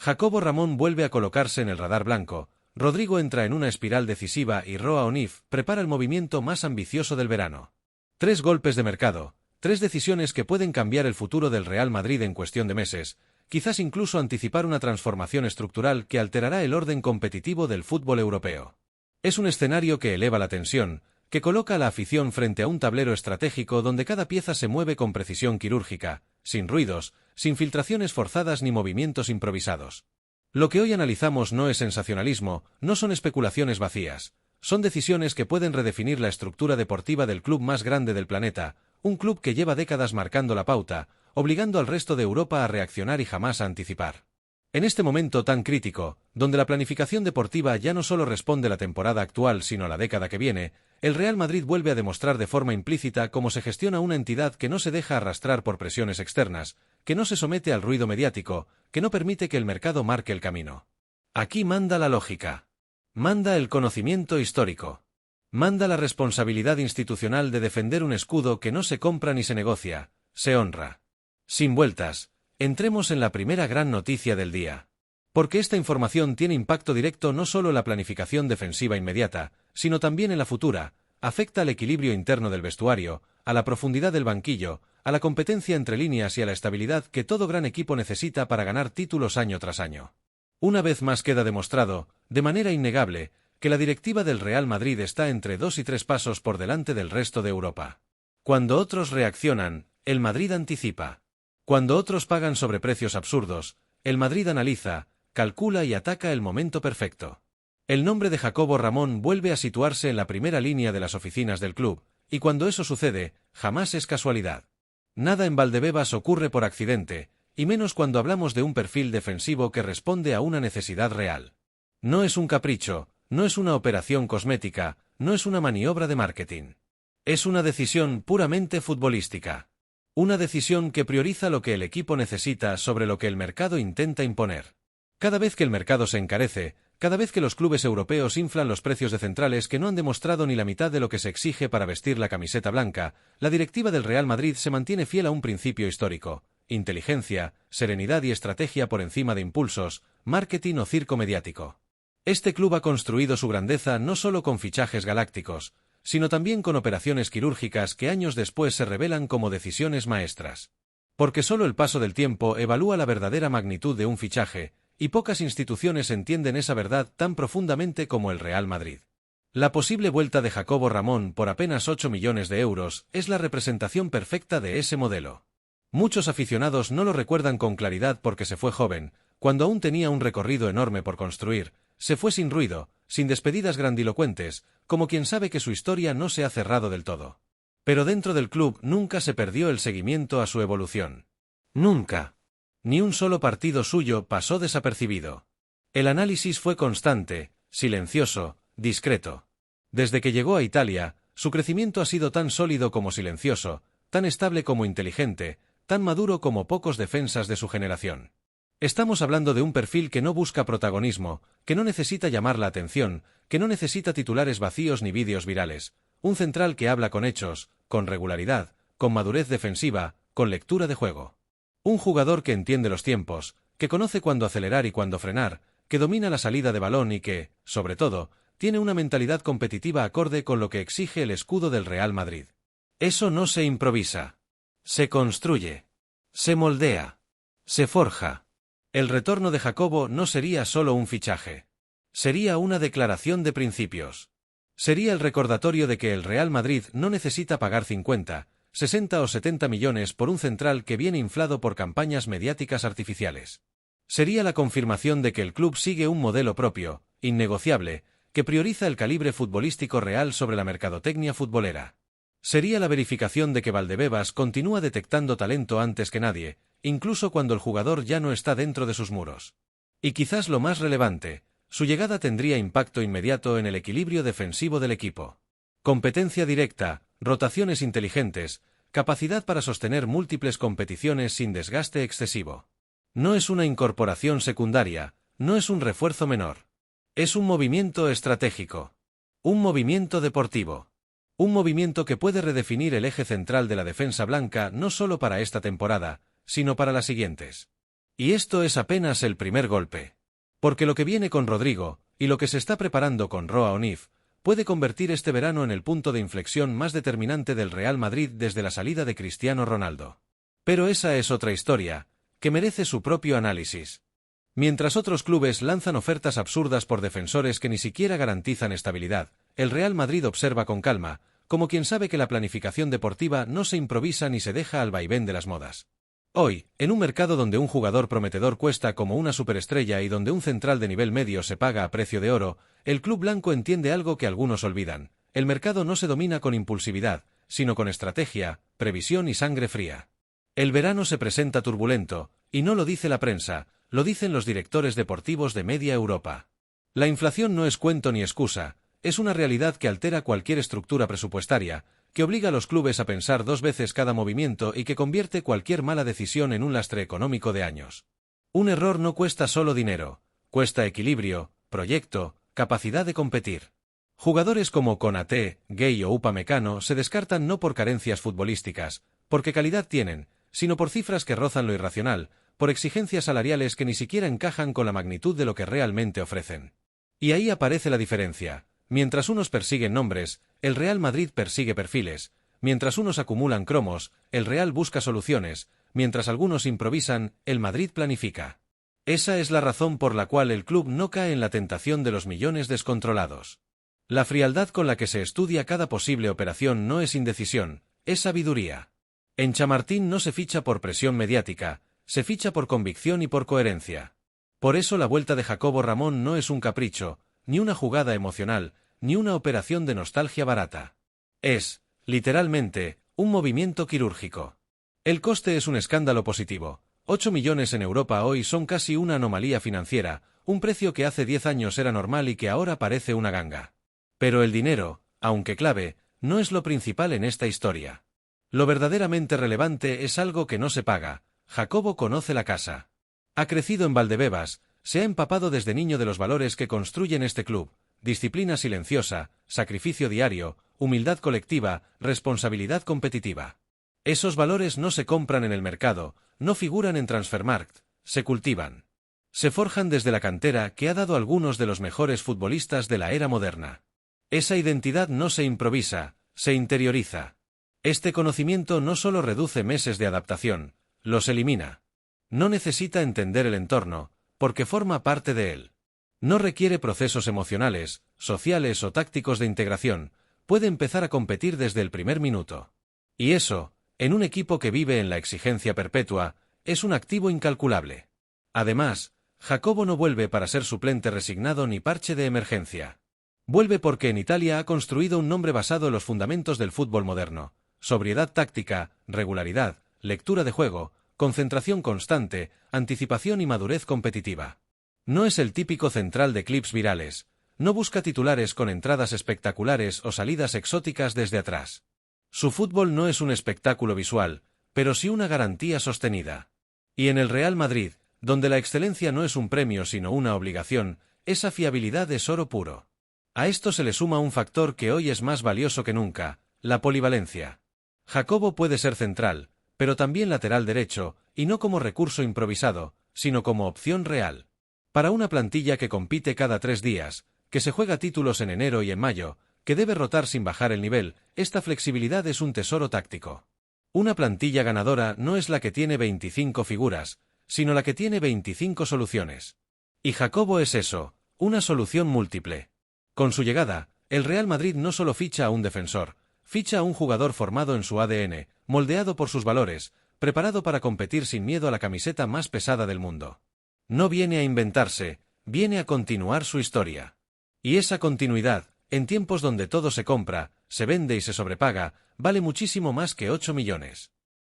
Jacobo Ramón vuelve a colocarse en el radar blanco, Rodrigo entra en una espiral decisiva y Roa Onif prepara el movimiento más ambicioso del verano. 3 golpes de mercado, 3 decisiones que pueden cambiar el futuro del Real Madrid en cuestión de meses, quizás incluso anticipar una transformación estructural que alterará el orden competitivo del fútbol europeo. Es un escenario que eleva la tensión, que coloca a la afición frente a un tablero estratégico donde cada pieza se mueve con precisión quirúrgica, sin ruidos, sin filtraciones forzadas ni movimientos improvisados. Lo que hoy analizamos no es sensacionalismo, no son especulaciones vacías, son decisiones que pueden redefinir la estructura deportiva del club más grande del planeta, un club que lleva décadas marcando la pauta, obligando al resto de Europa a reaccionar y jamás a anticipar. En este momento tan crítico, donde la planificación deportiva ya no solo responde a la temporada actual sino a la década que viene, el Real Madrid vuelve a demostrar de forma implícita cómo se gestiona una entidad que no se deja arrastrar por presiones externas, que no se somete al ruido mediático, que no permite que el mercado marque el camino. Aquí manda la lógica. Manda el conocimiento histórico. Manda la responsabilidad institucional de defender un escudo que no se compra ni se negocia, se honra. Sin vueltas, entremos en la primera gran noticia del día. Porque esta información tiene impacto directo no solo en la planificación defensiva inmediata, sino también en la futura, afecta al equilibrio interno del vestuario, a la profundidad del banquillo, a la competencia entre líneas y a la estabilidad que todo gran equipo necesita para ganar títulos año tras año. Una vez más queda demostrado, de manera innegable, que la directiva del Real Madrid está entre 2 y 3 pasos por delante del resto de Europa. Cuando otros reaccionan, el Madrid anticipa. Cuando otros pagan sobreprecios absurdos, el Madrid analiza, calcula y ataca el momento perfecto. El nombre de Jacobo Ramón vuelve a situarse en la primera línea de las oficinas del club, y cuando eso sucede, jamás es casualidad. Nada en Valdebebas ocurre por accidente, y menos cuando hablamos de un perfil defensivo que responde a una necesidad real. No es un capricho, no es una operación cosmética, no es una maniobra de marketing. Es una decisión puramente futbolística. Una decisión que prioriza lo que el equipo necesita sobre lo que el mercado intenta imponer. Cada vez que el mercado se encarece, cada vez que los clubes europeos inflan los precios de centrales que no han demostrado ni la mitad de lo que se exige para vestir la camiseta blanca, la directiva del Real Madrid se mantiene fiel a un principio histórico: inteligencia, serenidad y estrategia por encima de impulsos, marketing o circo mediático. Este club ha construido su grandeza no solo con fichajes galácticos, sino también con operaciones quirúrgicas que años después se revelan como decisiones maestras. Porque solo el paso del tiempo evalúa la verdadera magnitud de un fichaje, y pocas instituciones entienden esa verdad tan profundamente como el Real Madrid. La posible vuelta de Jacobo Ramón por apenas 8 millones de euros es la representación perfecta de ese modelo. Muchos aficionados no lo recuerdan con claridad porque se fue joven, cuando aún tenía un recorrido enorme por construir, se fue sin ruido, sin despedidas grandilocuentes, como quien sabe que su historia no se ha cerrado del todo. Pero dentro del club nunca se perdió el seguimiento a su evolución. Nunca. Ni un solo partido suyo pasó desapercibido. El análisis fue constante, silencioso, discreto. Desde que llegó a Italia, su crecimiento ha sido tan sólido como silencioso, tan estable como inteligente, tan maduro como pocos defensas de su generación. Estamos hablando de un perfil que no busca protagonismo, que no necesita llamar la atención, que no necesita titulares vacíos ni vídeos virales, un central que habla con hechos, con regularidad, con madurez defensiva, con lectura de juego. Un jugador que entiende los tiempos, que conoce cuándo acelerar y cuándo frenar, que domina la salida de balón y que, sobre todo, tiene una mentalidad competitiva acorde con lo que exige el escudo del Real Madrid. Eso no se improvisa. Se construye. Se moldea. Se forja. El retorno de Jacobo no sería solo un fichaje. Sería una declaración de principios. Sería el recordatorio de que el Real Madrid no necesita pagar 50, 60 o 70 millones por un central que viene inflado por campañas mediáticas artificiales. Sería la confirmación de que el club sigue un modelo propio, innegociable, que prioriza el calibre futbolístico real sobre la mercadotecnia futbolera. Sería la verificación de que Valdebebas continúa detectando talento antes que nadie, incluso cuando el jugador ya no está dentro de sus muros. Y quizás lo más relevante, su llegada tendría impacto inmediato en el equilibrio defensivo del equipo. Competencia directa, rotaciones inteligentes, capacidad para sostener múltiples competiciones sin desgaste excesivo. No es una incorporación secundaria, no es un refuerzo menor. Es un movimiento estratégico. Un movimiento deportivo. Un movimiento que puede redefinir el eje central de la defensa blanca no solo para esta temporada, sino para las siguientes. Y esto es apenas el primer golpe. Porque lo que viene con Rodrigo, y lo que se está preparando con Roa O'Neill, puede convertir este verano en el punto de inflexión más determinante del Real Madrid desde la salida de Cristiano Ronaldo. Pero esa es otra historia, que merece su propio análisis. Mientras otros clubes lanzan ofertas absurdas por defensores que ni siquiera garantizan estabilidad, el Real Madrid observa con calma, como quien sabe que la planificación deportiva no se improvisa ni se deja al vaivén de las modas. Hoy, en un mercado donde un jugador prometedor cuesta como una superestrella y donde un central de nivel medio se paga a precio de oro, el club blanco entiende algo que algunos olvidan: el mercado no se domina con impulsividad, sino con estrategia, previsión y sangre fría. El verano se presenta turbulento, y no lo dice la prensa, lo dicen los directores deportivos de media Europa. La inflación no es cuento ni excusa, es una realidad que altera cualquier estructura presupuestaria, que obliga a los clubes a pensar dos veces cada movimiento y que convierte cualquier mala decisión en un lastre económico de años. Un error no cuesta solo dinero, cuesta equilibrio, proyecto, capacidad de competir. Jugadores como Konaté, Gueye o Upamecano se descartan no por carencias futbolísticas, porque calidad tienen, sino por cifras que rozan lo irracional, por exigencias salariales que ni siquiera encajan con la magnitud de lo que realmente ofrecen. Y ahí aparece la diferencia. Mientras unos persiguen nombres, el Real Madrid persigue perfiles; mientras unos acumulan cromos, el Real busca soluciones; mientras algunos improvisan, el Madrid planifica. Esa es la razón por la cual el club no cae en la tentación de los millones descontrolados. La frialdad con la que se estudia cada posible operación no es indecisión, es sabiduría. En Chamartín no se ficha por presión mediática, se ficha por convicción y por coherencia. Por eso la vuelta de Jacobo Ramón no es un capricho, ni una jugada emocional, ni una operación de nostalgia barata. Es, literalmente, un movimiento quirúrgico. El coste es un escándalo positivo. 8 millones en Europa hoy son casi una anomalía financiera, un precio que hace 10 años era normal y que ahora parece una ganga. Pero el dinero, aunque clave, no es lo principal en esta historia. Lo verdaderamente relevante es algo que no se paga. Jacobo conoce la casa. Ha crecido en Valdebebas, se ha empapado desde niño de los valores que construyen este club: disciplina silenciosa, sacrificio diario, humildad colectiva, responsabilidad competitiva. Esos valores no se compran en el mercado, no figuran en Transfermarkt, se cultivan. Se forjan desde la cantera que ha dado algunos de los mejores futbolistas de la era moderna. Esa identidad no se improvisa, se interioriza. Este conocimiento no solo reduce meses de adaptación, los elimina. No necesita entender el entorno, porque forma parte de él. No requiere procesos emocionales, sociales o tácticos de integración, puede empezar a competir desde el primer minuto. Y eso, en un equipo que vive en la exigencia perpetua, es un activo incalculable. Además, Jacobo no vuelve para ser suplente resignado ni parche de emergencia. Vuelve porque en Italia ha construido un nombre basado en los fundamentos del fútbol moderno: sobriedad táctica, regularidad, lectura de juego, concentración constante, anticipación y madurez competitiva. No es el típico central de clips virales, no busca titulares con entradas espectaculares o salidas exóticas desde atrás. Su fútbol no es un espectáculo visual, pero sí una garantía sostenida. Y en el Real Madrid, donde la excelencia no es un premio sino una obligación, esa fiabilidad es oro puro. A esto se le suma un factor que hoy es más valioso que nunca: la polivalencia. Jacobo puede ser central, pero también lateral derecho, y no como recurso improvisado, sino como opción real. Para una plantilla que compite cada 3 días, que se juega títulos en enero y en mayo, que debe rotar sin bajar el nivel, esta flexibilidad es un tesoro táctico. Una plantilla ganadora no es la que tiene 25 figuras, sino la que tiene 25 soluciones. Y Jacobo es eso, una solución múltiple. Con su llegada, el Real Madrid no solo ficha a un defensor, ficha a un jugador formado en su ADN, moldeado por sus valores, preparado para competir sin miedo a la camiseta más pesada del mundo. No viene a inventarse, viene a continuar su historia. Y esa continuidad, en tiempos donde todo se compra, se vende y se sobrepaga, vale muchísimo más que 8 millones.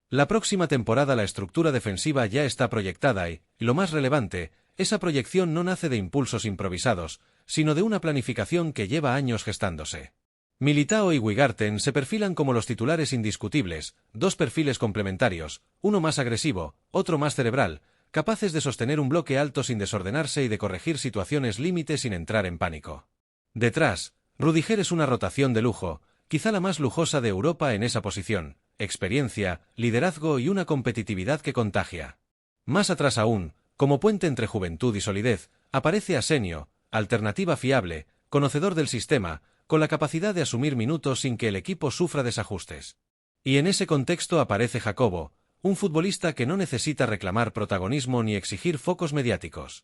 La próxima temporada la estructura defensiva ya está proyectada y, lo más relevante, esa proyección no nace de impulsos improvisados, sino de una planificación que lleva años gestándose. Militao y Wigarten se perfilan como los titulares indiscutibles, dos perfiles complementarios, uno más agresivo, otro más cerebral, capaces de sostener un bloque alto sin desordenarse y de corregir situaciones límite sin entrar en pánico. Detrás, Rudiger es una rotación de lujo, quizá la más lujosa de Europa en esa posición: experiencia, liderazgo y una competitividad que contagia. Más atrás aún, como puente entre juventud y solidez, aparece Asenio, alternativa fiable, conocedor del sistema, con la capacidad de asumir minutos sin que el equipo sufra desajustes. Y en ese contexto aparece Jacobo, un futbolista que no necesita reclamar protagonismo ni exigir focos mediáticos.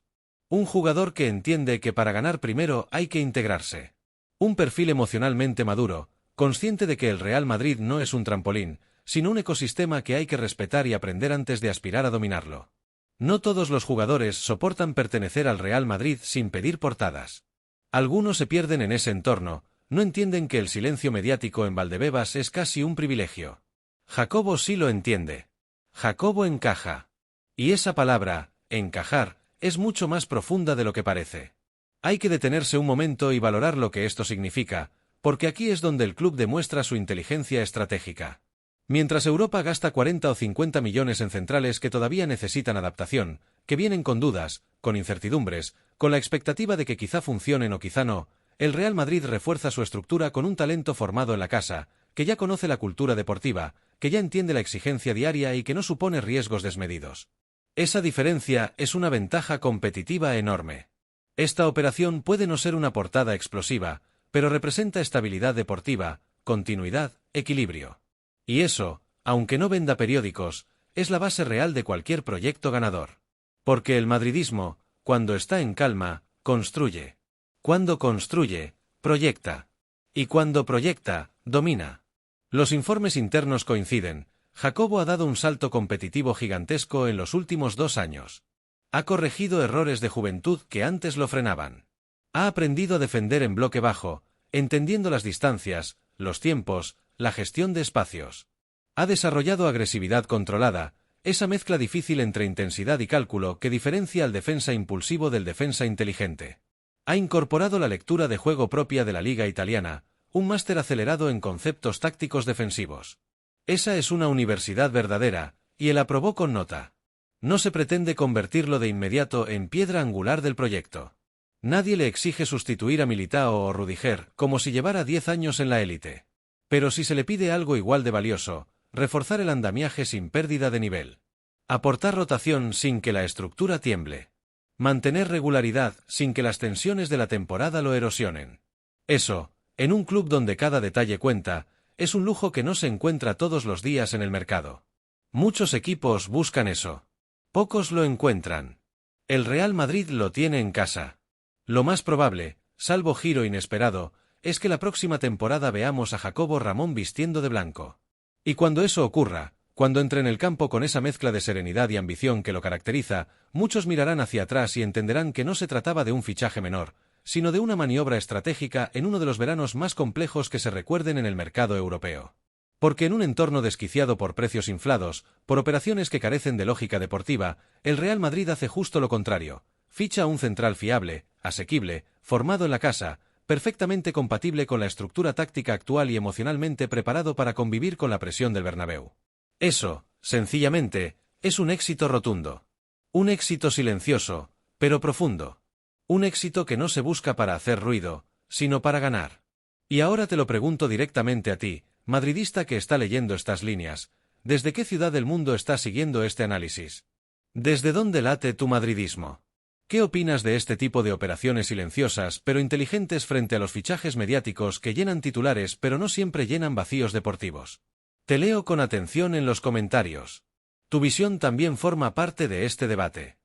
Un jugador que entiende que para ganar primero hay que integrarse. Un perfil emocionalmente maduro, consciente de que el Real Madrid no es un trampolín, sino un ecosistema que hay que respetar y aprender antes de aspirar a dominarlo. No todos los jugadores soportan pertenecer al Real Madrid sin pedir portadas. Algunos se pierden en ese entorno, no entienden que el silencio mediático en Valdebebas es casi un privilegio. Jacobo sí lo entiende. Jacobo encaja. Y esa palabra, encajar, es mucho más profunda de lo que parece. Hay que detenerse un momento y valorar lo que esto significa, porque aquí es donde el club demuestra su inteligencia estratégica. Mientras Europa gasta 40 o 50 millones en centrales que todavía necesitan adaptación, que vienen con dudas, con incertidumbres, con la expectativa de que quizá funcionen o quizá no, el Real Madrid refuerza su estructura con un talento formado en la casa, que ya conoce la cultura deportiva, que ya entiende la exigencia diaria y que no supone riesgos desmedidos. Esa diferencia es una ventaja competitiva enorme. Esta operación puede no ser una portada explosiva, pero representa estabilidad deportiva, continuidad, equilibrio. Y eso, aunque no venda periódicos, es la base real de cualquier proyecto ganador. Porque el madridismo, cuando está en calma, construye. Cuando construye, proyecta. Y cuando proyecta, domina. Los informes internos coinciden. Jacobo ha dado un salto competitivo gigantesco en los últimos 2 años. Ha corregido errores de juventud que antes lo frenaban. Ha aprendido a defender en bloque bajo, entendiendo las distancias, los tiempos, la gestión de espacios. Ha desarrollado agresividad controlada, esa mezcla difícil entre intensidad y cálculo que diferencia al defensa impulsivo del defensa inteligente. Ha incorporado la lectura de juego propia de la liga italiana, un máster acelerado en conceptos tácticos defensivos. Esa es una universidad verdadera, y él aprobó con nota. No se pretende convertirlo de inmediato en piedra angular del proyecto. Nadie le exige sustituir a Militao o Rudiger como si llevara 10 años en la élite. Pero sí se le pide algo igual de valioso, reforzar el andamiaje sin pérdida de nivel. Aportar rotación sin que la estructura tiemble. Mantener regularidad sin que las tensiones de la temporada lo erosionen. Eso, en un club donde cada detalle cuenta, es un lujo que no se encuentra todos los días en el mercado. Muchos equipos buscan eso. Pocos lo encuentran. El Real Madrid lo tiene en casa. Lo más probable, salvo giro inesperado, es que la próxima temporada veamos a Jacobo Ramón vistiendo de blanco. Y cuando eso ocurra, cuando entre en el campo con esa mezcla de serenidad y ambición que lo caracteriza, muchos mirarán hacia atrás y entenderán que no se trataba de un fichaje menor, sino de una maniobra estratégica en uno de los veranos más complejos que se recuerden en el mercado europeo. Porque en un entorno desquiciado por precios inflados, por operaciones que carecen de lógica deportiva, el Real Madrid hace justo lo contrario. Ficha a un central fiable, asequible, formado en la casa, perfectamente compatible con la estructura táctica actual y emocionalmente preparado para convivir con la presión del Bernabéu. Eso, sencillamente, es un éxito rotundo. Un éxito silencioso, pero profundo. Un éxito que no se busca para hacer ruido, sino para ganar. Y ahora te lo pregunto directamente a ti, madridista que está leyendo estas líneas, ¿desde qué ciudad del mundo estás siguiendo este análisis? ¿Desde dónde late tu madridismo? ¿Qué opinas de este tipo de operaciones silenciosas pero inteligentes frente a los fichajes mediáticos que llenan titulares pero no siempre llenan vacíos deportivos? Te leo con atención en los comentarios. Tu visión también forma parte de este debate.